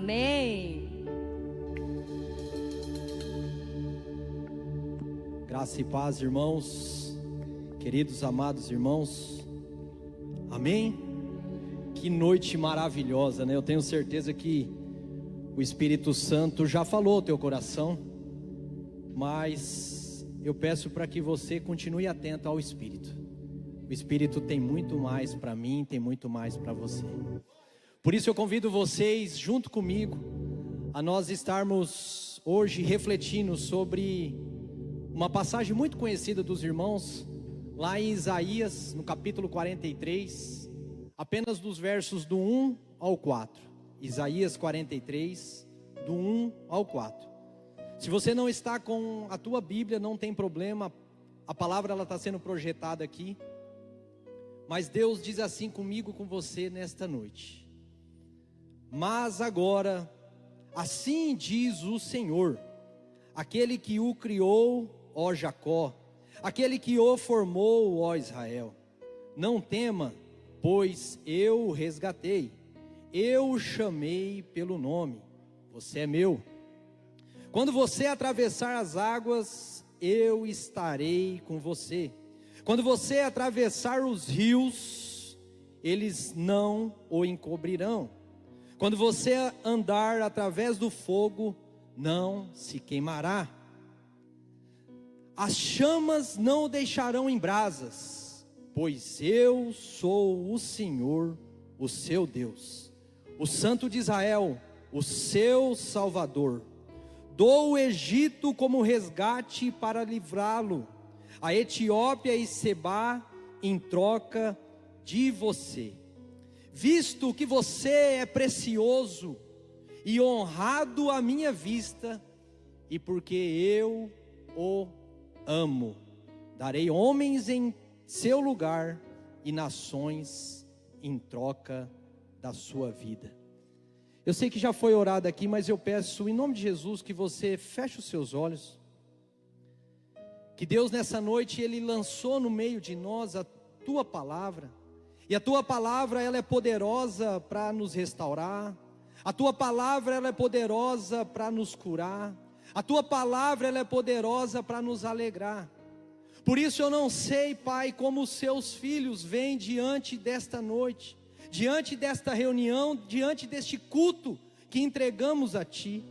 Amém. Graça e paz, irmãos, queridos amados irmãos, amém? Que noite maravilhosa, né? Eu tenho certeza que o Espírito Santo já falou ao teu coração, mas eu peço para que você continue atento ao Espírito. O Espírito tem muito mais para mim, tem muito mais para você. Por isso eu convido vocês, junto comigo, a nós estarmos hoje refletindo sobre uma passagem muito conhecida dos irmãos, lá em Isaías, no capítulo 43, apenas dos versos do 1 ao 4. Isaías 43, do 1 ao 4. Se você não está com a tua Bíblia, não tem problema, a palavra ela está sendo projetada aqui. Mas Deus diz assim comigo, com você nesta noite: mas agora, assim diz o Senhor, aquele que o criou, ó Jacó, aquele que o formou, ó Israel, não tema, pois eu o resgatei, eu o chamei pelo nome, você é meu. Quando você atravessar as águas, eu estarei com você. Quando você atravessar os rios, eles não o encobrirão. Quando você andar através do fogo, não se queimará. As chamas não o deixarão em brasas, pois eu sou o Senhor, o seu Deus, o Santo de Israel, o seu Salvador. Dou o Egito como resgate para livrá-lo, a Etiópia e Sebá em troca de você. Visto que você é precioso e honrado à minha vista, e porque eu o amo, darei homens em seu lugar e nações em troca da sua vida. Eu sei que já foi orado aqui, mas eu peço em nome de Jesus que você feche os seus olhos. Que Deus nessa noite, Ele lançou no meio de nós a Tua palavra. E a Tua palavra, ela é poderosa para nos restaurar. A Tua palavra, ela é poderosa para nos curar. A Tua palavra, ela é poderosa para nos alegrar. Por isso eu não sei, Pai, como os Seus filhos vêm diante desta noite, diante desta reunião, diante deste culto que entregamos a Ti.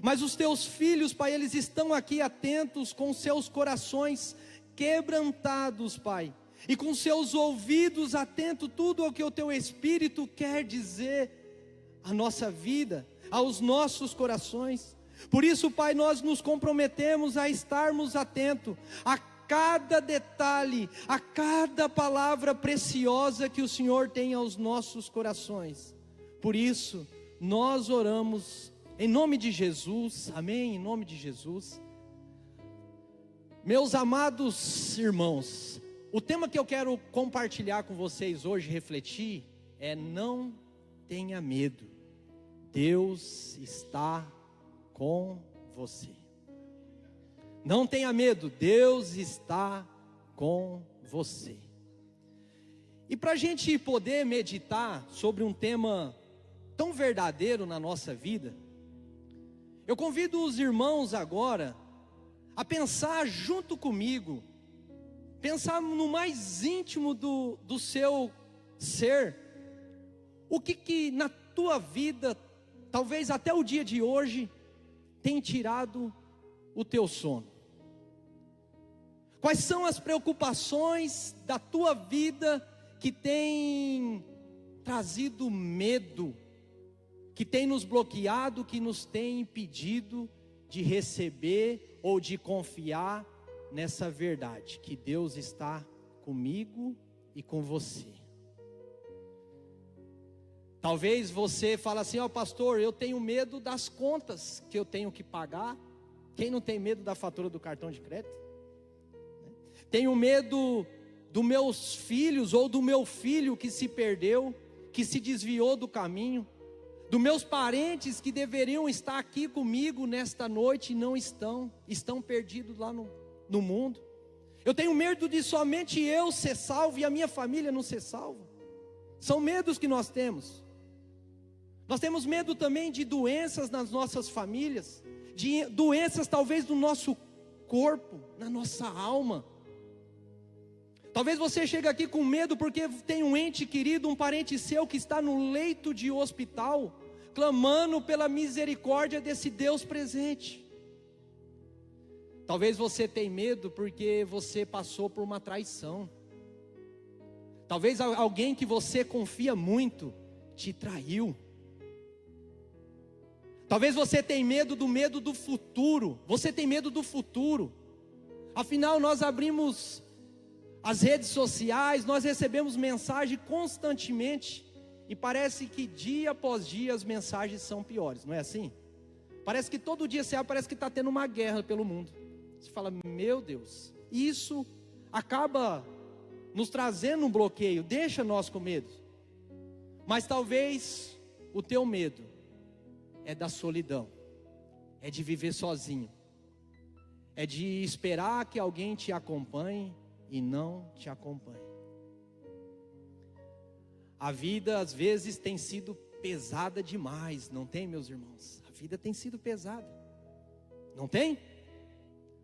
Mas os Teus filhos, Pai, eles estão aqui atentos, com seus corações quebrantados, Pai, e com seus ouvidos atentos tudo ao que o Teu Espírito quer dizer à nossa vida, aos nossos corações. Por isso, Pai, nós nos comprometemos a estarmos atentos a cada detalhe, a cada palavra preciosa que o Senhor tem aos nossos corações. Por isso, nós oramos em nome de Jesus, amém, em nome de Jesus. Meus amados irmãos, o tema que eu quero compartilhar com vocês hoje, refletir, é: não tenha medo, Deus está com você. Não tenha medo, Deus está com você. E para a gente poder meditar sobre um tema tão verdadeiro na nossa vida, eu convido os irmãos agora a pensar junto comigo, pensar no mais íntimo do seu ser, o que na tua vida, talvez até o dia de hoje, tem tirado o teu sono. Quais são as preocupações da tua vida que tem trazido medo, que tem nos bloqueado, que nos tem impedido de receber ou de confiar nessa verdade, que Deus está comigo e com você? Talvez você fale assim: ó, pastor, eu tenho medo das contas que eu tenho que pagar. Quem não tem medo da fatura do cartão de crédito? Tenho medo dos meus filhos ou do meu filho que se perdeu, que se desviou do caminho, dos meus parentes que deveriam estar aqui comigo nesta noite e não estão perdidos lá no mundo. Eu tenho medo de somente eu ser salvo e a minha família não ser salva. São medos que nós temos. Nós temos medo também de doenças nas nossas famílias, de doenças talvez no nosso corpo, na nossa alma. Talvez você chegue aqui com medo porque tem um ente querido, um parente seu que está no leito de hospital, clamando pela misericórdia desse Deus presente. Talvez você tenha medo porque você passou por uma traição. Talvez alguém que você confia muito te traiu. Talvez você tenha medo do futuro. Você tem medo do futuro. Afinal, nós abrimos as redes sociais, nós recebemos mensagem constantemente, e parece que dia após dia as mensagens são piores, não é assim? Parece que todo dia você abre, parece que está tendo uma guerra pelo mundo. Você fala, meu Deus, isso acaba nos trazendo um bloqueio, deixa nós com medo. Mas talvez o teu medo é da solidão, é de viver sozinho, é de esperar que alguém te acompanhe e não te acompanhe. A vida às vezes tem sido pesada demais, não tem, meus irmãos? A vida tem sido pesada, não tem?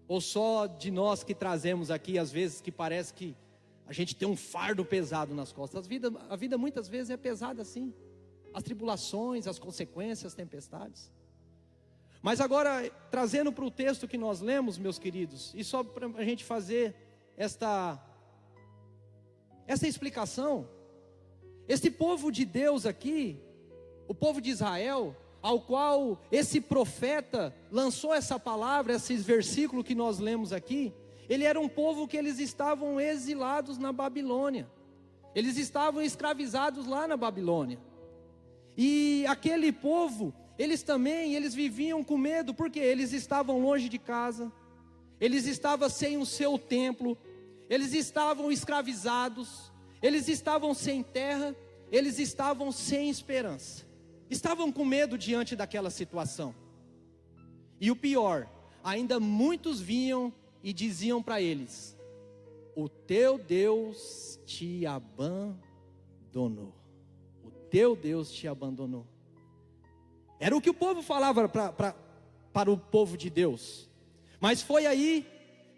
Ou só de nós que trazemos aqui, às vezes que parece que a gente tem um fardo pesado nas costas? A vida muitas vezes é pesada assim, as tribulações, as consequências, as tempestades. Mas agora, trazendo para o texto que nós lemos, meus queridos, e só para a gente fazer essa explicação, esse povo de Deus aqui, o povo de Israel, ao qual esse profeta lançou essa palavra, esses versículos que nós lemos aqui, ele era um povo que eles estavam exilados na Babilônia, eles estavam escravizados lá na Babilônia, e aquele povo, eles viviam com medo, porque eles estavam longe de casa, eles estavam sem o seu templo, eles estavam escravizados, eles estavam sem terra, eles estavam sem esperança, estavam com medo diante daquela situação. E o pior, ainda muitos vinham e diziam para eles: o teu Deus te abandonou, o teu Deus te abandonou. Era o que o povo falava para o povo de Deus. Mas foi aí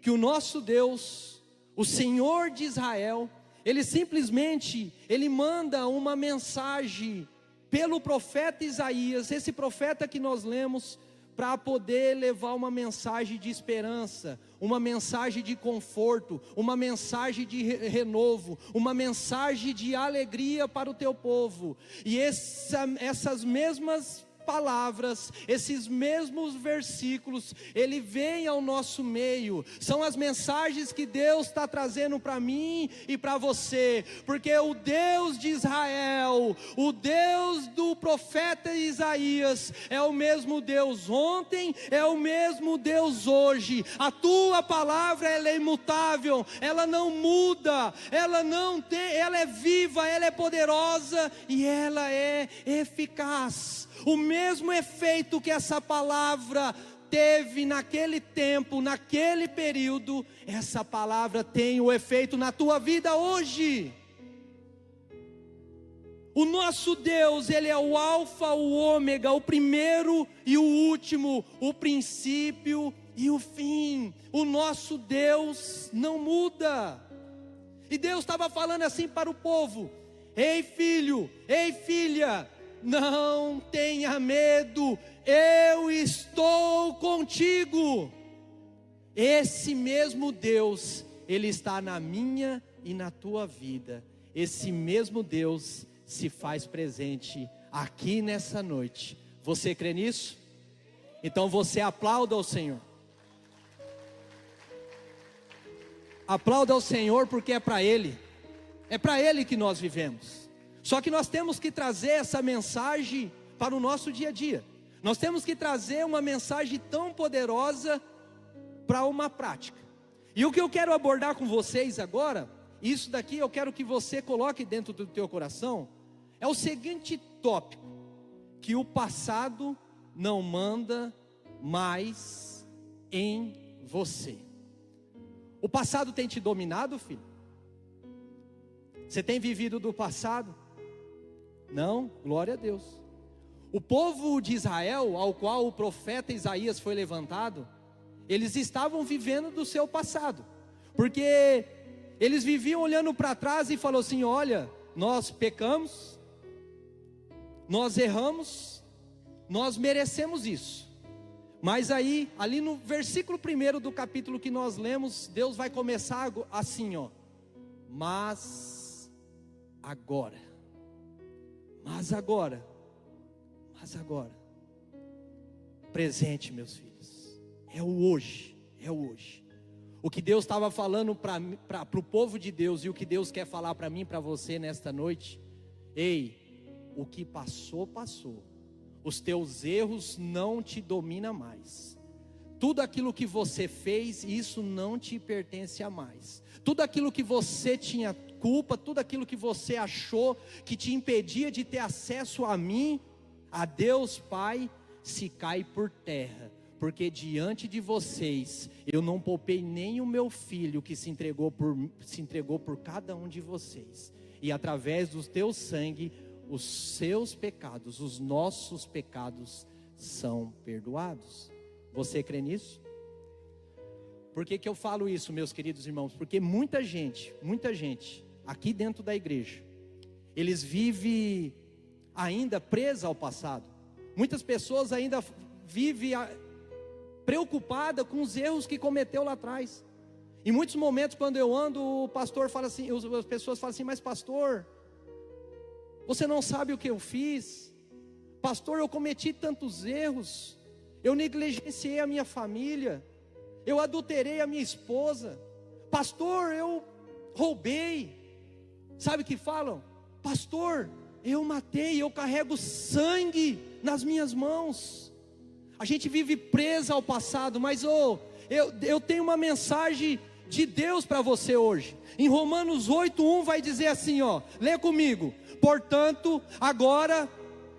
que o nosso Deus, o Senhor de Israel, Ele simplesmente manda uma mensagem pelo profeta Isaías, esse profeta que nós lemos, para poder levar uma mensagem de esperança, uma mensagem de conforto, uma mensagem de renovo, uma mensagem de alegria para o teu povo. E essas mesmas palavras, esses mesmos versículos, ele vem ao nosso meio, são as mensagens que Deus está trazendo para mim e para você, porque o Deus de Israel, o Deus do profeta Isaías, é o mesmo Deus ontem, é o mesmo Deus hoje. A tua palavra, ela é imutável, ela não muda, ela é viva, ela é poderosa e ela é eficaz. O mesmo efeito que essa palavra teve naquele tempo, naquele período, essa palavra tem o efeito na tua vida hoje. O nosso Deus, Ele é o alfa, o ômega, o primeiro e o último, o princípio e o fim. O nosso Deus não muda. E Deus estava falando assim para o povo: ei filho, ei filha, não tenha medo, eu estou contigo. Esse mesmo Deus, Ele está na minha e na tua vida. Esse mesmo Deus se faz presente aqui nessa noite. Você crê nisso? Então você aplauda ao Senhor. Aplauda ao Senhor, porque é para Ele que nós vivemos. Só que nós temos que trazer essa mensagem para o nosso dia a dia. Nós temos que trazer uma mensagem tão poderosa para uma prática. E o que eu quero abordar com vocês agora, isso daqui eu quero que você coloque dentro do teu coração, é o seguinte tópico: que o passado não manda mais em você. O passado tem te dominado, filho? Você tem vivido do passado? Não, glória a Deus. O povo de Israel, ao qual o profeta Isaías foi levantado, eles estavam vivendo do seu passado, porque eles viviam olhando para trás e falaram assim: olha, nós pecamos, nós erramos, nós merecemos isso. Mas aí, ali no versículo 1 do capítulo que nós lemos, Deus vai começar assim, ó: mas agora, presente, meus filhos, é o hoje. O que Deus estava falando para o povo de Deus, e o que Deus quer falar para mim, para você nesta noite: ei, o que passou, passou. Os teus erros não te dominam mais. Tudo aquilo que você fez, isso não te pertence a mais. Tudo aquilo que você tinha culpa, tudo aquilo que você achou que te impedia de ter acesso a mim, a Deus Pai, se cai por terra. Porque diante de vocês, eu não poupei nem o meu filho, que se entregou por cada um de vocês. E através do teu sangue, os seus pecados, os nossos pecados são perdoados. Você crê nisso? Por que eu falo isso, meus queridos irmãos? Porque muita gente aqui dentro da igreja, eles vivem ainda presa ao passado. Muitas pessoas ainda vivem preocupada com os erros que cometeu lá atrás. Em muitos momentos, quando eu ando, o pastor fala assim, as pessoas falam assim: mas pastor, você não sabe o que eu fiz? Pastor, eu cometi tantos erros, eu negligenciei a minha família, eu adulterei a minha esposa, pastor, eu roubei. Sabe o que falam? Pastor, eu matei, eu carrego sangue nas minhas mãos. A gente vive presa ao passado, mas eu tenho uma mensagem de Deus para você hoje. Em Romanos 8:1 vai dizer assim, ó, lê comigo: portanto, agora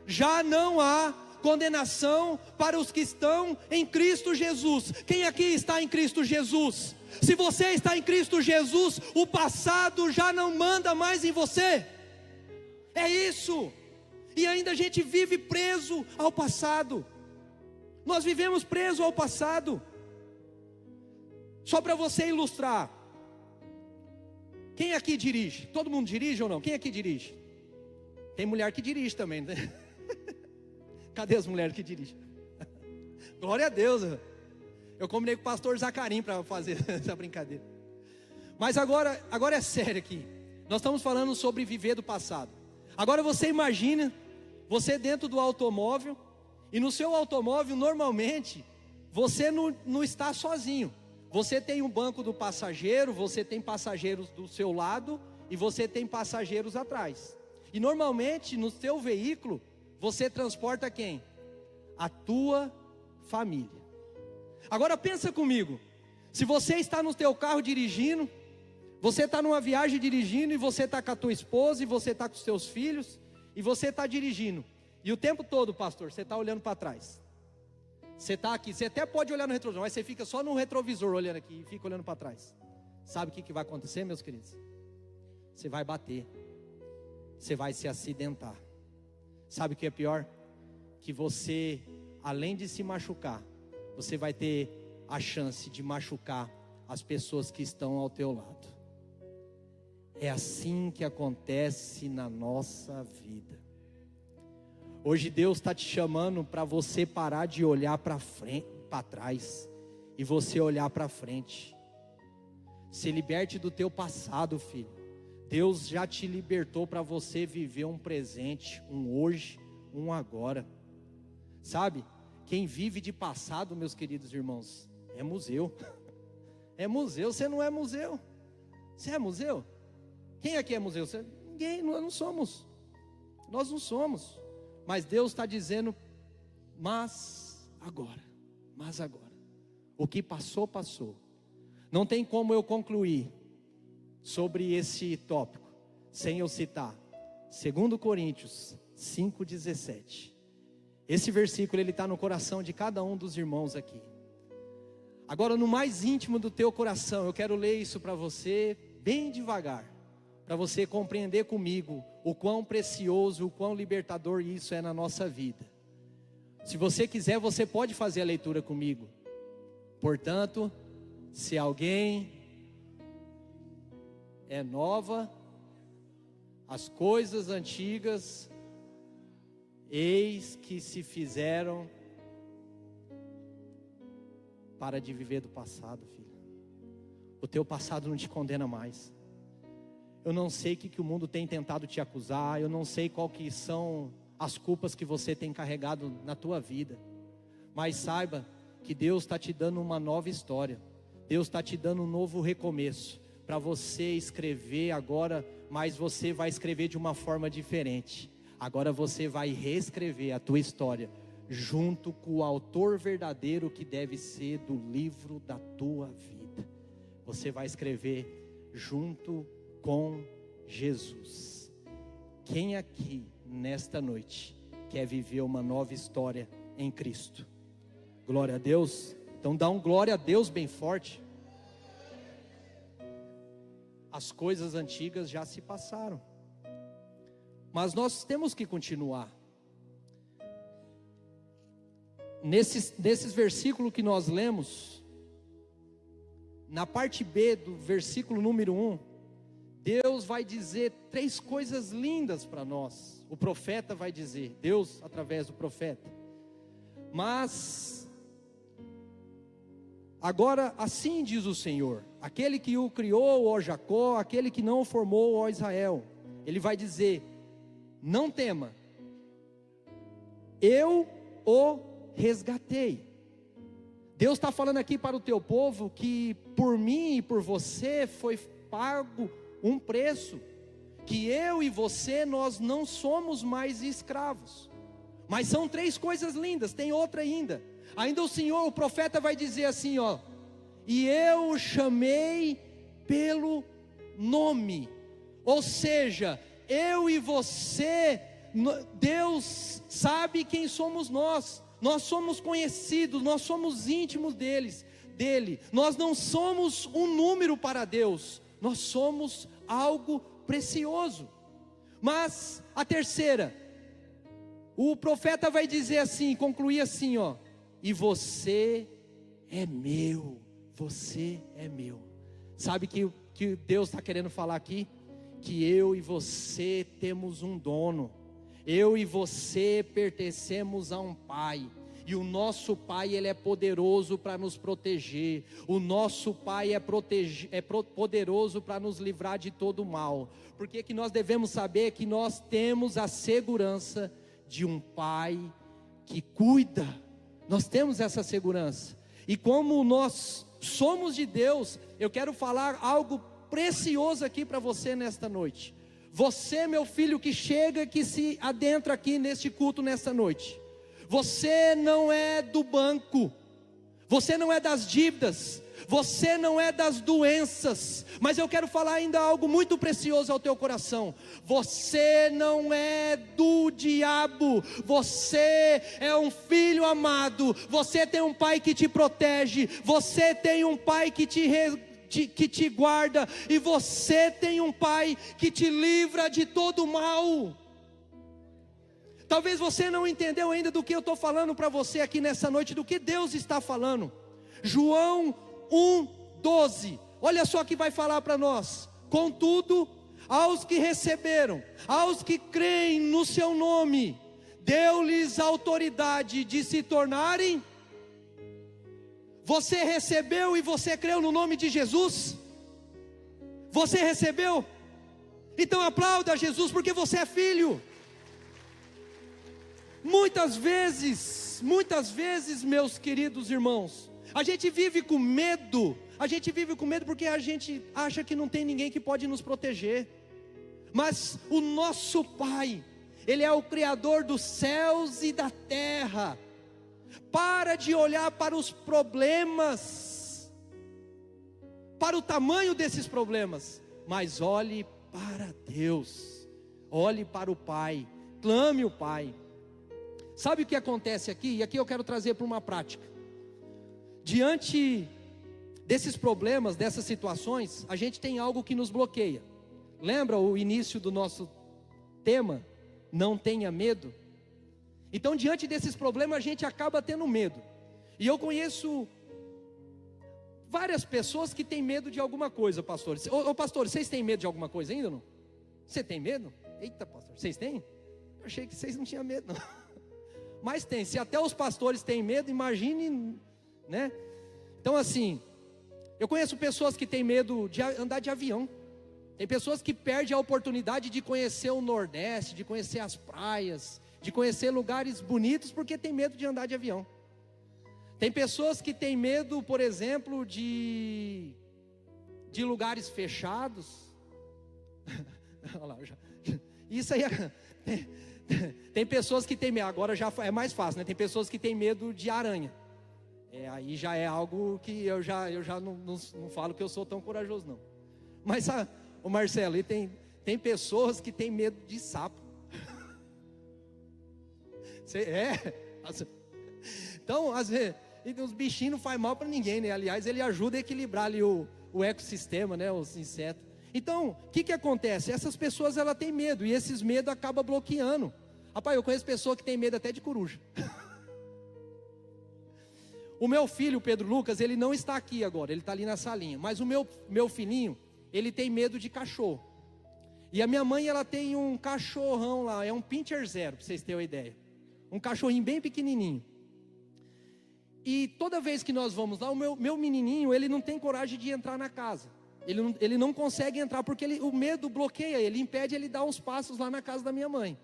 já não há condenação para os que estão em Cristo Jesus. Quem aqui está em Cristo Jesus? Se você está em Cristo Jesus, o passado já não manda mais em você. É isso. E ainda a gente vive preso ao passado. Nós vivemos presos ao passado. Só para você ilustrar, quem aqui dirige? Todo mundo dirige ou não? Quem aqui dirige? Tem mulher que dirige também, né? Cadê as mulheres que dirigem? Glória a Deus. Eu combinei com o pastor Zacarim para fazer essa brincadeira. Mas agora é sério aqui. Nós estamos falando sobre viver do passado. Agora você imagina, você dentro do automóvel, e no seu automóvel normalmente, você não está sozinho. Você tem um banco do passageiro, você tem passageiros do seu lado, e você tem passageiros atrás. E normalmente no seu veículo, você transporta quem? A tua família. Agora pensa comigo, se você está no teu carro dirigindo, você está numa viagem dirigindo, e você está com a tua esposa, e você está com os teus filhos, e você está dirigindo, e o tempo todo, pastor, você está olhando para trás. Você está aqui, você até pode olhar no retrovisor, mas você fica só no retrovisor olhando aqui, e fica olhando para trás. Sabe o que vai acontecer, meus queridos? Você vai bater, você vai se acidentar. Sabe o que é pior? Que você, além de se machucar, você vai ter a chance de machucar as pessoas que estão ao teu lado. É assim que acontece na nossa vida. Hoje Deus está te chamando para você parar de olhar para frente, para trás, e você olhar para frente. Se liberte do teu passado, filho. Deus já te libertou para você viver um presente, um hoje, um agora. Sabe? Quem vive de passado, meus queridos irmãos, é museu. É museu. Você não é museu. Você é museu? Quem aqui é museu? Ninguém, nós não somos. Nós não somos. Mas Deus está dizendo, mas agora. O que passou, passou. Não tem como eu concluir sobre esse tópico sem eu citar 2 Coríntios 5,17. Esse versículo ele está no coração de cada um dos irmãos aqui. Agora, no mais íntimo do teu coração, eu quero ler isso para você bem devagar, para você compreender comigo o quão precioso, o quão libertador isso é na nossa vida. Se você quiser, você pode fazer a leitura comigo. Portanto, se alguém é nova, as coisas antigas, eis que se fizeram. Para de viver do passado, filho. O teu passado não te condena mais. Eu não sei o que o mundo tem tentado te acusar. Eu não sei qual que são as culpas que você tem carregado na tua vida. Mas saiba que Deus está te dando uma nova história. Deus está te dando um novo recomeço. Para você escrever agora, mas você vai escrever de uma forma diferente. Agora você vai reescrever a tua história, junto com o autor verdadeiro que deve ser do livro da tua vida. Você vai escrever junto com Jesus. Quem aqui nesta noite quer viver uma nova história em Cristo? Glória a Deus. Então dá um glória a Deus bem forte. As coisas antigas já se passaram, mas nós temos que continuar. Nesses versículos que nós lemos, na parte B do versículo número 1, Deus vai dizer 3 coisas lindas para nós. O profeta vai dizer, Deus através do profeta. Mas agora assim diz o Senhor, aquele que o criou, ó Jacó, aquele que não o formou, ó Israel. Ele vai dizer, não tema, eu o resgatei. Deus está falando aqui para o teu povo que por mim e por você foi pago um preço, que eu e você, nós não somos mais escravos. Mas são 3 coisas lindas, tem outra ainda. Ainda o Senhor, o profeta vai dizer assim, ó, e eu o chamei pelo nome. Ou seja, eu e você, Deus sabe quem somos nós. Nós somos conhecidos, nós somos íntimos dele. Nós não somos um número para Deus, nós somos algo precioso. Mas a terceira, o profeta vai dizer assim, concluir assim, ó, e você é meu, você é meu. Sabe que Deus está querendo falar aqui? Que eu e você temos um dono. Eu e você pertencemos a um Pai, e o nosso Pai, Ele é poderoso para nos proteger. O nosso Pai é poderoso para nos livrar de todo mal. Porque que nós devemos saber que nós temos a segurança de um Pai que cuida. Nós temos essa segurança. E como nós somos de Deus, eu quero falar algo precioso aqui para você nesta noite. Você, meu filho, que chega, que se adentra aqui neste culto nesta noite, você não é do banco, você não é das dívidas, você não é das doenças, mas eu quero falar ainda algo muito precioso ao teu coração. Você não é do diabo, você é um filho amado, você tem um pai que te protege, você tem um pai que te guarda, e você tem um pai que te livra de todo mal. Talvez você não entendeu ainda do que eu estou falando para você aqui nessa noite, do que Deus está falando. João 1:12, olha só que vai falar para nós: contudo, aos que receberam, aos que creem no seu nome, deu-lhes autoridade de se tornarem. Você recebeu e você creu no nome de Jesus? Você recebeu? Então aplauda Jesus, porque você é filho. Muitas vezes, meus queridos irmãos, a gente vive com medo porque a gente acha que não tem ninguém que pode nos proteger. Mas o nosso Pai, Ele é o Criador dos céus e da terra. Para de olhar para os problemas, para o tamanho desses problemas, mas olhe para Deus, olhe para o Pai, clame o Pai. Sabe o que acontece aqui? E aqui eu quero trazer para uma prática. Diante desses problemas, dessas situações, a gente tem algo que nos bloqueia. Lembra o início do nosso tema? Não tenha medo. Então, diante desses problemas, a gente acaba tendo medo. E eu conheço várias pessoas que têm medo de alguma coisa, pastores. Ô pastor, vocês têm medo de alguma coisa ainda ou não? Você tem medo? Eita, pastor, vocês têm? Eu achei que vocês não tinham medo, não. Mas tem, se até os pastores têm medo, imagine, né? Então assim, eu conheço pessoas que têm medo de andar de avião. Tem pessoas que perdem a oportunidade de conhecer o Nordeste, de conhecer as praias, de conhecer lugares bonitos, porque tem medo de andar de avião. Tem pessoas que têm medo, por exemplo, de lugares fechados. Olha lá, isso aí tem pessoas que têm medo, agora já é mais fácil, né? Tem pessoas que têm medo de aranha. Aí já é algo que eu já não falo que eu sou tão corajoso, não. Mas o Marcelo, e tem pessoas que têm medo de sapo. Então, às vezes, os bichinhos não faz mal para ninguém, né? Aliás, ele ajuda a equilibrar ali o ecossistema, né? Os insetos. Então, o que acontece? Essas pessoas, elas têm medo, e esses medos acabam bloqueando. Rapaz, eu conheço pessoa que tem medo até de coruja. O meu filho, o Pedro Lucas, ele não está aqui agora, ele está ali na salinha. Mas o meu filhinho, ele tem medo de cachorro. E a minha mãe, ela tem um cachorrão lá, é um Pinscher Zero, para vocês terem uma ideia. Um cachorrinho bem pequenininho. E toda vez que nós vamos lá, o meu menininho, ele não tem coragem de entrar na casa. Ele não consegue entrar porque o medo bloqueia ele, impede ele dar uns passos lá na casa da minha mãe.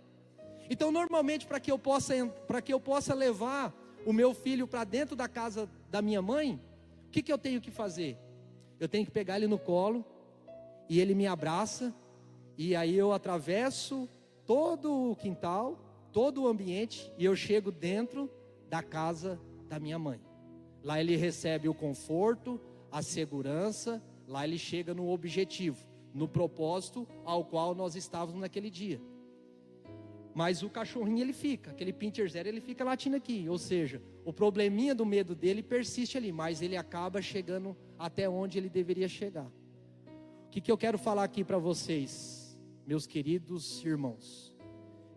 Então, normalmente, para que eu possa levar o meu filho para dentro da casa da minha mãe, o que eu tenho que fazer? Eu tenho que pegar ele no colo, e ele me abraça, e aí eu atravesso todo o quintal, todo o ambiente, e eu chego dentro da casa da minha mãe. Lá ele recebe o conforto, a segurança, lá ele chega no objetivo, no propósito ao qual nós estávamos naquele dia. Mas o cachorrinho, ele fica, aquele Pinscher Zero, ele fica latindo aqui. Ou seja, o probleminha do medo dele persiste ali, mas ele acaba chegando até onde ele deveria chegar. O que eu quero falar aqui para vocês, meus queridos irmãos?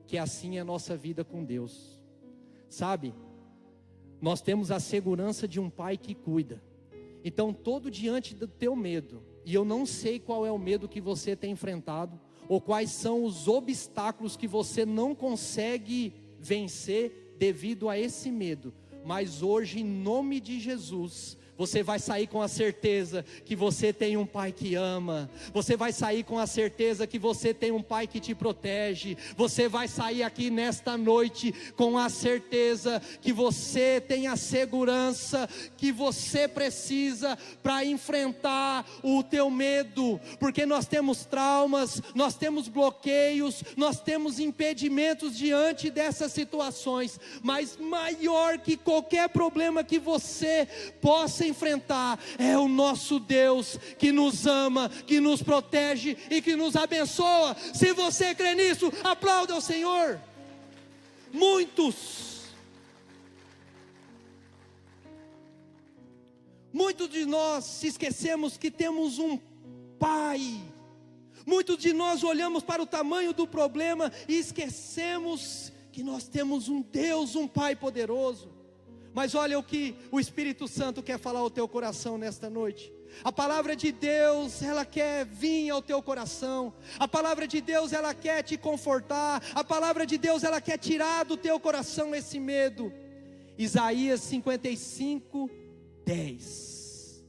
Que assim é a nossa vida com Deus. Sabe, nós temos a segurança de um Pai que cuida. Então, todo diante do teu medo, e eu não sei qual é o medo que você tem enfrentado, ou quais são os obstáculos que você não consegue vencer devido a esse medo, mas hoje, em nome de Jesus, você vai sair com a certeza que você tem um Pai que ama. Você vai sair com a certeza que você tem um Pai que te protege. Você vai sair aqui nesta noite com a certeza que você tem a segurança que você precisa para enfrentar o teu medo. Porque nós temos traumas, nós temos bloqueios, nós temos impedimentos diante dessas situações. Mas maior que qualquer problema que você possa enfrentar é o nosso Deus que nos ama, que nos protege e que nos abençoa. Se você crê nisso, aplauda ao Senhor. Muitos de nós esquecemos que temos um Pai. Muitos de nós olhamos para o tamanho do problema e esquecemos que nós temos um Deus, um Pai poderoso. Mas olha o que o Espírito Santo quer falar ao teu coração nesta noite. A palavra de Deus, ela quer vir ao teu coração. A palavra de Deus, ela quer te confortar. A palavra de Deus, ela quer tirar do teu coração esse medo. Isaías 55, 10.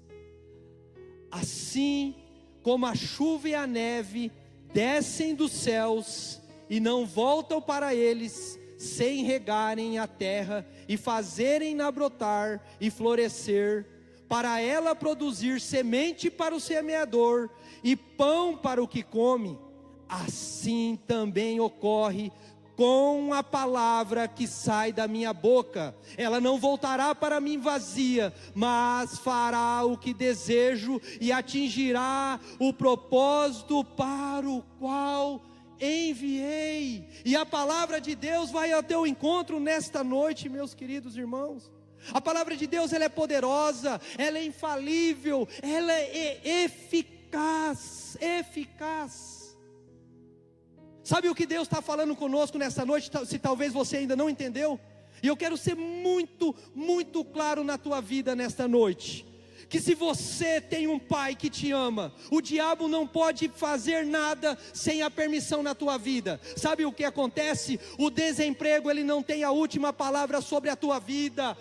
Assim como a chuva e a neve descem dos céus e não voltam para eles, sem regarem a terra e fazerem-na brotar e florescer, para ela produzir semente para o semeador e pão para o que come, assim também ocorre com a palavra que sai da minha boca. Ela não voltará para mim vazia, mas fará o que desejo e atingirá o propósito para o qual enviei. E a palavra de Deus vai ao teu encontro nesta noite, meus queridos irmãos. A palavra de Deus, ela é poderosa, ela é infalível, ela é eficaz. Sabe o que Deus está falando conosco nessa noite, se talvez você ainda não entendeu? E eu quero ser muito, muito claro na tua vida nesta noite. Que se você tem um pai que te ama, o diabo não pode fazer nada sem a permissão na tua vida. Sabe o que acontece? O desemprego, ele não tem a última palavra sobre a tua vida.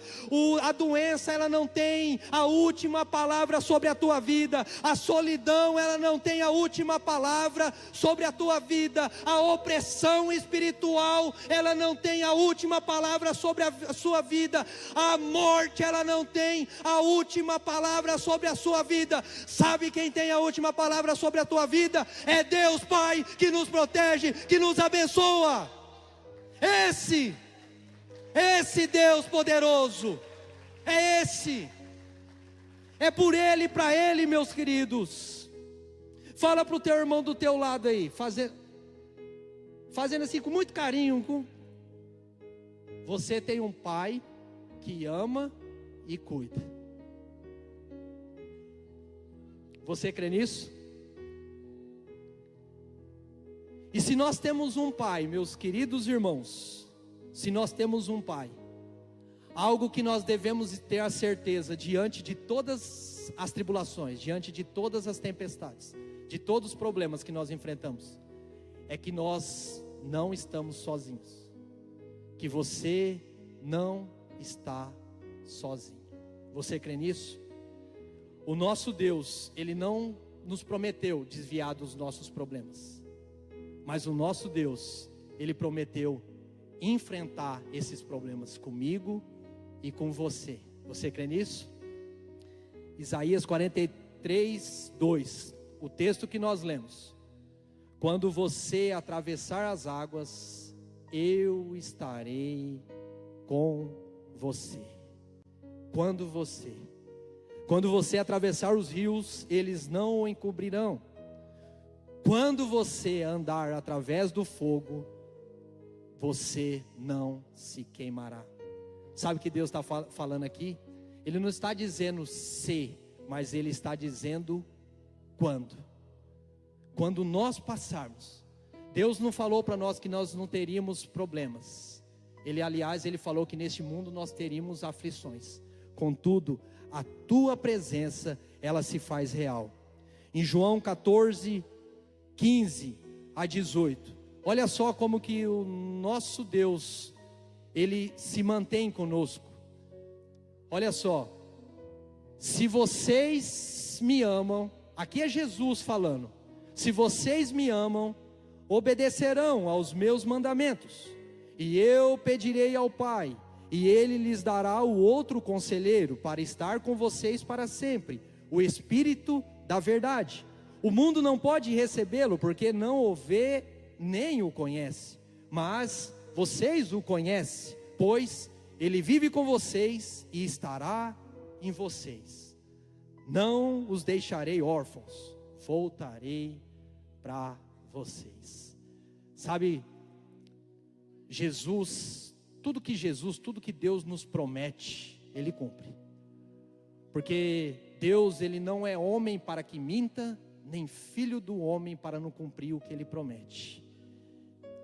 A doença, ela não tem a última palavra sobre a tua vida. A solidão, ela não tem a última palavra sobre a tua vida. A opressão espiritual, ela não tem a última palavra sobre a sua vida. A morte, ela não tem a última palavra sobre a sua vida. Sabe quem tem a última palavra sobre a tua vida? É Deus Pai, que nos protege, que nos abençoa. Esse Deus poderoso, é esse. É por Ele e para Ele, meus queridos. Fala para o teu irmão do teu lado aí, fazendo assim com muito carinho. Você tem um pai que ama e cuida. Você crê nisso? E se nós temos um pai, meus queridos irmãos, se nós temos um pai, algo que nós devemos ter a certeza diante de todas as tribulações, diante de todas as tempestades, de todos os problemas que nós enfrentamos, é que nós não estamos sozinhos, que você não está sozinho. Você crê nisso? O nosso Deus, Ele não nos prometeu desviar dos nossos problemas, mas o nosso Deus, Ele prometeu enfrentar esses problemas comigo e com você. Você crê nisso? Isaías 43, 2, o texto que nós lemos: quando você atravessar as águas, eu estarei com você. Quando você atravessar os rios, eles não o encobrirão. Quando você andar através do fogo, você não se queimará. Sabe o que Deus está falando aqui? Ele não está dizendo se, mas Ele está dizendo quando. Quando nós passarmos. Deus não falou para nós que nós não teríamos problemas. Ele falou que neste mundo nós teríamos aflições. Contudo, a tua presença, ela se faz real. Em João 14, 15 a 18, olha só como que o nosso Deus, Ele se mantém conosco. Olha só: se vocês me amam, aqui é Jesus falando, se vocês me amam, obedecerão aos meus mandamentos, e eu pedirei ao Pai, e Ele lhes dará o outro conselheiro para estar com vocês para sempre, o Espírito da verdade. O mundo não pode recebê-lo, porque não o vê nem o conhece, mas vocês o conhecem, pois Ele vive com vocês e estará em vocês. Não os deixarei órfãos, voltarei para vocês. Sabe, tudo que Deus nos promete, Ele cumpre. Porque Deus, Ele não é homem para que minta, nem filho do homem para não cumprir o que Ele promete.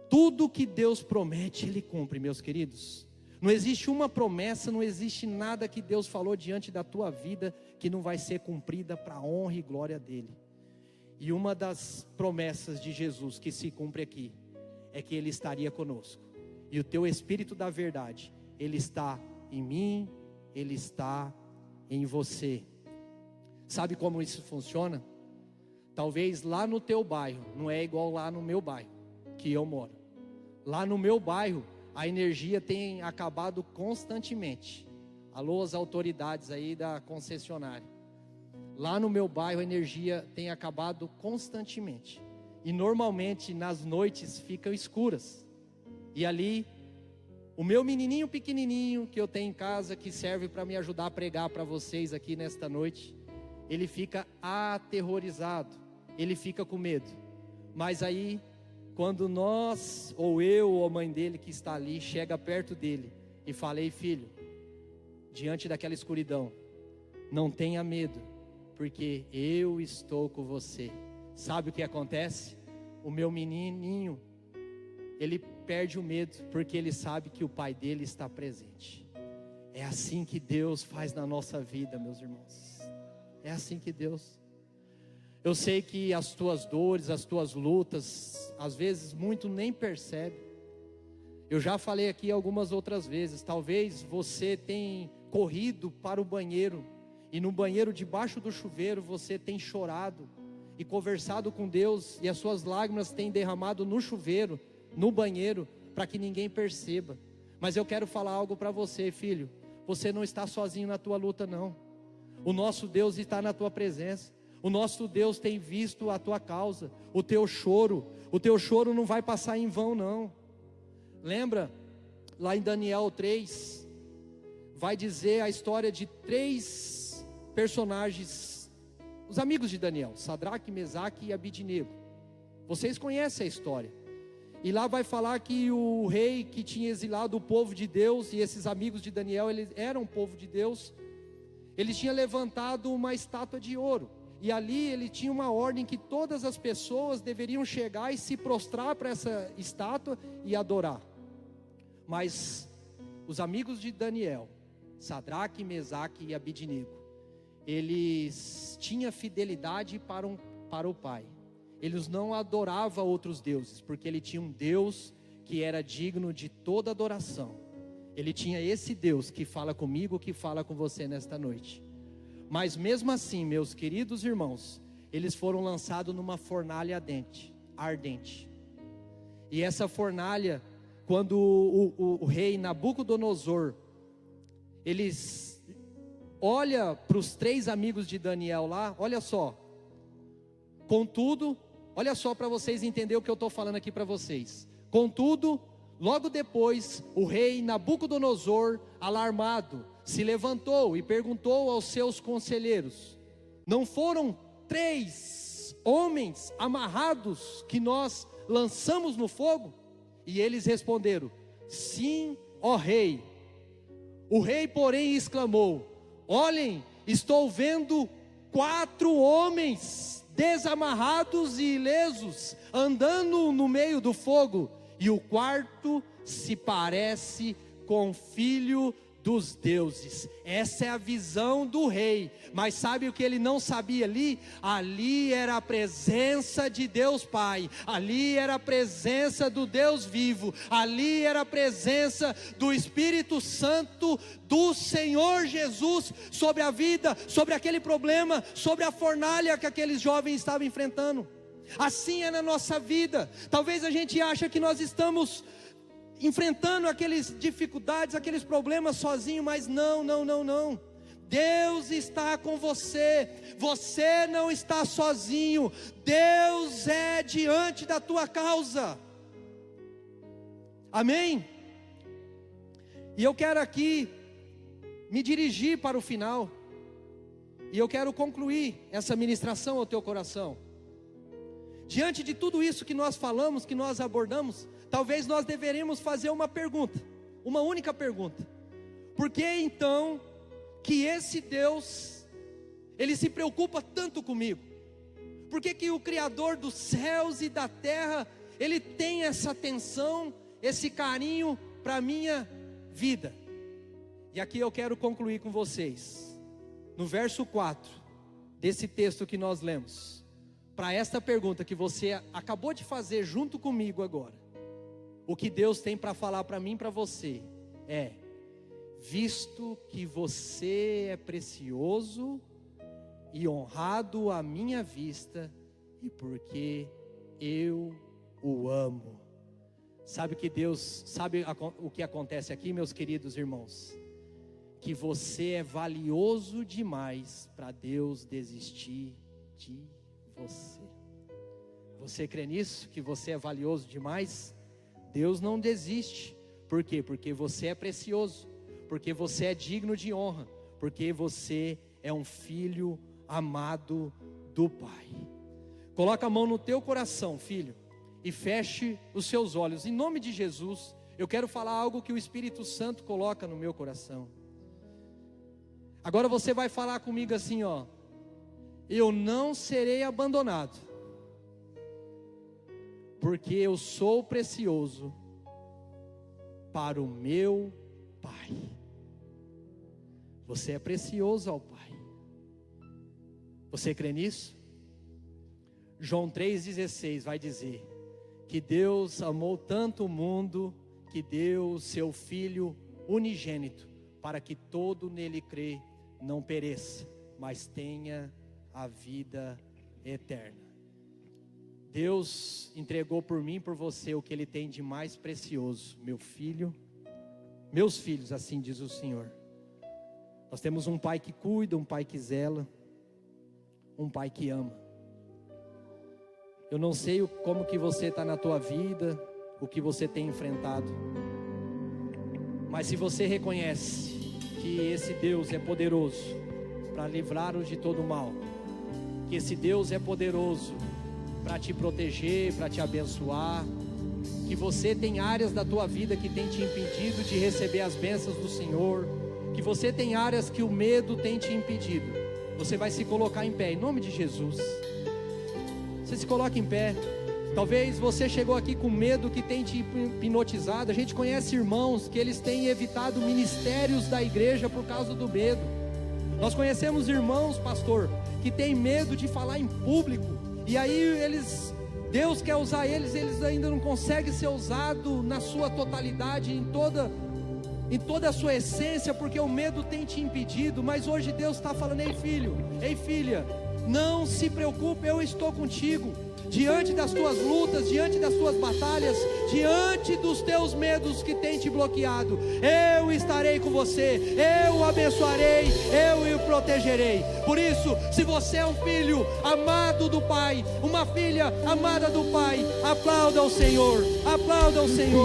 Tudo que Deus promete, Ele cumpre, meus queridos. Não existe uma promessa, não existe nada que Deus falou diante da tua vida que não vai ser cumprida para a honra e glória dEle. E uma das promessas de Jesus que se cumpre aqui, é que Ele estaria conosco. E o teu Espírito da verdade, Ele está em mim, Ele está em você. Sabe como isso funciona? Talvez lá no teu bairro, não é igual lá no meu bairro, que eu moro. Lá no meu bairro, a energia tem acabado constantemente. Alô, as autoridades aí da concessionária. Lá no meu bairro, a energia tem acabado constantemente. E normalmente nas noites ficam escuras. E ali, o meu menininho pequenininho que eu tenho em casa, que serve para me ajudar a pregar para vocês aqui nesta noite, ele fica aterrorizado, ele fica com medo. Mas aí, quando nós, ou eu, ou a mãe dele que está ali, chega perto dele e fala: ei filho, diante daquela escuridão, não tenha medo, porque eu estou com você. Sabe o que acontece? O meu menininho, ele perde o medo, porque ele sabe que o Pai dele está presente. É assim que Deus faz na nossa vida, meus irmãos. É assim que Deus. Eu sei que as tuas dores, as tuas lutas, às vezes muito nem percebe. Eu já falei aqui algumas outras vezes, talvez você tenha corrido para o banheiro, e no banheiro debaixo do chuveiro você tem chorado e conversado com Deus, e as suas lágrimas têm derramado no chuveiro, no banheiro, para que ninguém perceba. Mas eu quero falar algo para você, filho. Você não está sozinho na tua luta, não. O nosso Deus está na tua presença. O nosso Deus tem visto a tua causa, o teu choro não vai passar em vão, não. Lembra, lá em Daniel 3, vai dizer a história de 3 personagens, os amigos de Daniel, Sadraque, Mesaque e Abidnego. Vocês conhecem a história. E lá vai falar que o rei que tinha exilado o povo de Deus, e esses amigos de Daniel, eles eram o povo de Deus, eles tinham levantado uma estátua de ouro. E ali ele tinha uma ordem que todas as pessoas deveriam chegar e se prostrar para essa estátua e adorar. Mas os amigos de Daniel, Sadraque, Mesaque e Abidnego, eles tinham fidelidade para o Pai. Eles não adoravam outros deuses, porque ele tinha um Deus que era digno de toda adoração. Ele tinha esse Deus que fala comigo, que fala com você nesta noite. Mas mesmo assim, meus queridos irmãos, eles foram lançados numa fornalha ardente. E essa fornalha, quando o rei Nabucodonosor, eles olha para os 3 amigos de Daniel lá, olha só. Contudo, olha só para vocês entenderem o que eu estou falando aqui para vocês. Contudo, logo depois, o rei Nabucodonosor, alarmado, se levantou e perguntou aos seus conselheiros: não foram 3 homens amarrados que nós lançamos no fogo? E eles responderam: sim, ó rei. O rei, porém, exclamou: olhem, estou vendo 4 homens desamarrados e ilesos, andando no meio do fogo, e o quarto se parece com o filho dos deuses. Essa é a visão do rei. Mas sabe o que ele não sabia ali? Ali era a presença de Deus Pai, ali era a presença do Deus vivo, ali era a presença do Espírito Santo do Senhor Jesus sobre a vida, sobre aquele problema, sobre a fornalha que aqueles jovens estavam enfrentando. Assim é na nossa vida. Talvez a gente ache que nós estamos enfrentando aquelas dificuldades, aqueles problemas sozinho, mas não. Deus está com você. Você não está sozinho. Deus é diante da tua causa. Amém? E eu quero aqui me dirigir para o final, e eu quero concluir essa ministração ao teu coração. Diante de tudo isso que nós falamos, que nós abordamos, talvez nós deveríamos fazer uma pergunta, uma única pergunta: por que então que esse Deus, Ele se preocupa tanto comigo? Por que que o Criador dos céus e da terra, Ele tem essa atenção, esse carinho para a minha vida? E aqui eu quero concluir com vocês, no verso 4, desse texto que nós lemos, para esta pergunta que você acabou de fazer junto comigo agora. O que Deus tem para falar para mim e para você é: visto que você é precioso e honrado à minha vista, e porque eu o amo. Sabe o que acontece aqui, meus queridos irmãos? Que você é valioso demais para Deus desistir de você. Você crê nisso? Que você é valioso demais? Deus não desiste. Por quê? Porque você é precioso, porque você é digno de honra, porque você é um filho amado do Pai. Coloca a mão no teu coração, filho, e feche os seus olhos. Em nome de Jesus, eu quero falar algo que o Espírito Santo coloca no meu coração. Agora você vai falar comigo assim, ó: eu não serei abandonado, porque eu sou precioso para o meu Pai. Você é precioso ao Pai. Você crê nisso? João 3,16 vai dizer que Deus amou tanto o mundo que deu o seu Filho unigênito, para que todo nele crê não pereça, mas tenha a vida eterna. Deus entregou por mim e por você o que Ele tem de mais precioso, meu filho, meus filhos, assim diz o Senhor. Nós temos um Pai que cuida, um Pai que zela, um Pai que ama. Eu não sei como que você está na tua vida, o que você tem enfrentado, mas se você reconhece que esse Deus é poderoso para livrar-nos de todo mal, que esse Deus é poderoso para te proteger, para te abençoar, que você tem áreas da tua vida que tem te impedido de receber as bênçãos do Senhor, que você tem áreas que o medo tem te impedido, você vai se colocar em pé, em nome de Jesus. Você se coloca em pé. Talvez você chegou aqui com medo que tem te hipnotizado. A gente conhece irmãos que eles têm evitado ministérios da igreja por causa do medo. Nós conhecemos irmãos, pastor, que têm medo de falar em público, e aí Deus quer usar eles ainda não conseguem ser usados na sua totalidade, em toda a sua essência, porque o medo tem te impedido. Mas hoje Deus está falando: ei filho, ei filha, não se preocupe, eu estou contigo. Diante das tuas lutas, diante das tuas batalhas, diante dos teus medos que tem te bloqueado, eu estarei com você, eu o abençoarei, eu o protegerei. Por isso, se você é um filho amado do Pai, uma filha amada do Pai, aplauda o Senhor, aplauda o Senhor.